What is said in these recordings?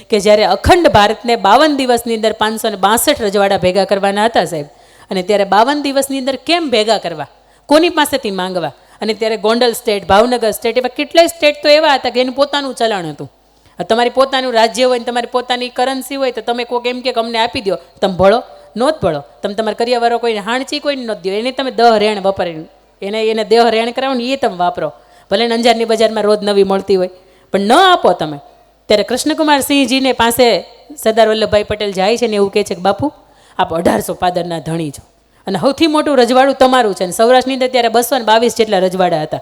કે જ્યારે અખંડ ભારતને 52 દિવસની અંદર 562 રજવાડા ભેગા કરવાના હતા સાહેબ, અને ત્યારે 52 દિવસની અંદર કેમ ભેગા કરવા, કોની પાસેથી માંગવા? અને ત્યારે ગોંડલ સ્ટેટ, ભાવનગર સ્ટેટ, એવા કેટલાય સ્ટેટ તો એવા હતા કે એનું પોતાનું ચલણ હતું. તમારી પોતાનું રાજ્ય હોય ને તમારી પોતાની કરન્સી હોય તો તમે કોઈક એમ કે અમને આપી દો, તમે ભળો, નો જ ભળો. તમે તમારા કરિયાવાળો કોઈને હાણચી કોઈને ન દો, એને તમે દહ રેણ વપરાય, એને દેહ રેણ કરાવો ને એ તમે વાપરો, ભલે અંજારની બજારમાં રોજ નવી મળતી હોય, પણ ન આપો તમે. ત્યારે કૃષ્ણકુમાર સિંહજીને પાસે સરદાર વલ્લભભાઈ પટેલ જાય છે ને એવું કહે છે કે બાપુ આપ 1800 પાદરના ધણી છો અને સૌથી મોટું રજવાડું તમારું છે. અને સૌરાષ્ટ્રની અંદર ત્યારે 222 જેટલા રજવાડા હતા.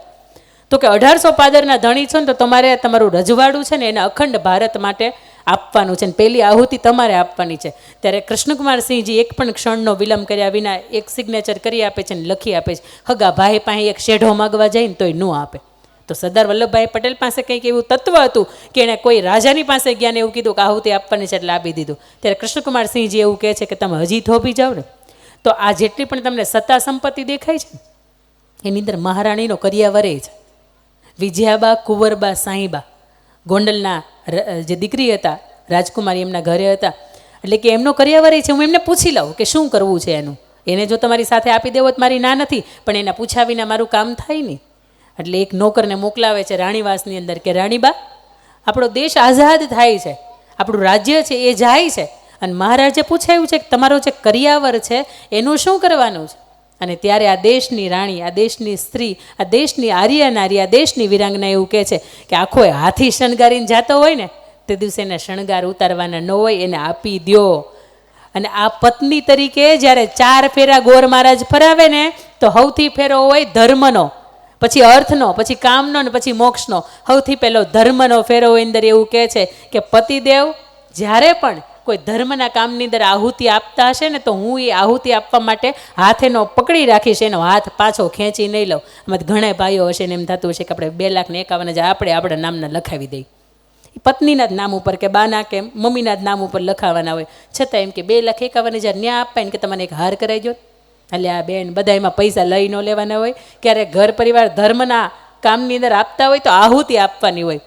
તો કે 1800 પાદરના ધણી છો ને તો તમારે તમારું રજવાડું છે ને એને અખંડ ભારત માટે આપવાનું છે ને પહેલી આહુતિ તમારે આપવાની છે. ત્યારે કૃષ્ણકુમાર સિંહજી એક પણ ક્ષણનો વિલંબ કર્યા વિના એક સિગ્નેચર કરી આપે છે ને લખી આપે છે. હગા ભાઈ પાસે એક શેઢો માગવા જાય ને તોય ન આપે. તો સરદાર વલ્લભભાઈ પટેલ પાસે કંઈક એવું તત્વ હતું કે એણે કોઈ રાજાની પાસે ગયા ને એવું કીધું કે આહુતિ આપવાની છે એટલે આપી દીધું. ત્યારે કૃષ્ણકુમાર સિંહજી એવું કહે છે કે તમે હજી થોભી જાઓ ને તો આ જેટલી પણ તમને સત્તા સંપત્તિ દેખાય છે એની અંદર મહારાણીનો કરિયાવરે છે. વિજયાબા, કુંવરબા, સાંઈબા ગોંડલના જે દીકરી હતા રાજકુમારી, એમના ઘરે હતા, એટલે કે એમનો કરિયાવરે છે. હું એમને પૂછી લઉં કે શું કરવું છે એનું. એને જો તમારી સાથે આપી દેવો તો મારી ના નથી, પણ એના પૂછ્યા વિના મારું કામ થાય નહીં. એટલે એક નોકરને મોકલાવે છે રાણીવાસની અંદર કે રાણીબા આપણો દેશ આઝાદ થાય છે, આપણું રાજ્ય છે એ જાય છે, અને મહારાજે પૂછાયું છે કે તમારો જે કરિયાવર છે એનું શું કરવાનું છે? અને ત્યારે આ દેશની રાણી, આ દેશની સ્ત્રી, આ દેશની આર્ય નારી, આ દેશની વિરાંગના એવું કહે છે કે આખો હાથી શણગારીને જતો હોય ને તે દિવસે એને શણગાર ઉતારવાના ન હોય, એને આપી દો. અને આ પત્ની તરીકે જ્યારે 4 ફેરા ગોર મહારાજ ફરાવે ને તો સૌથી ફેરો હોય ધર્મનો, પછી અર્થનો, પછી કામનો ને પછી મોક્ષનો. સૌથી પહેલો ધર્મનો ફેરો અંદર એવું કહે છે કે પતિદેવ જ્યારે પણ કોઈ ધર્મના કામની અંદર આહુતિ આપતા હશે ને તો હું એ આહુતિ આપવા માટે હાથ એનો પકડી રાખીશ, એનો હાથ પાછો ખેંચી નહીં લઉં. એમાં ઘણા ભાઈઓ હશે ને એમ થતું હશે કે આપણે 2,51,000 આપણે આપણા નામના લખાવી દઈએ, પત્નીના જ નામ ઉપર કે બાના કે મમ્મીના જ નામ ઉપર લખાવાના હોય, છતાં એમ કે 2,51,000 ન્યા આપવા ને કે તમને એક હાર કરાવી દો. એટલે આ બેન બધા એમાં પૈસા લઈ ન લેવાના હોય. ક્યારેક ઘર પરિવાર ધર્મના કામની અંદર આપતા હોય તો આહુતિ આપવાની હોય.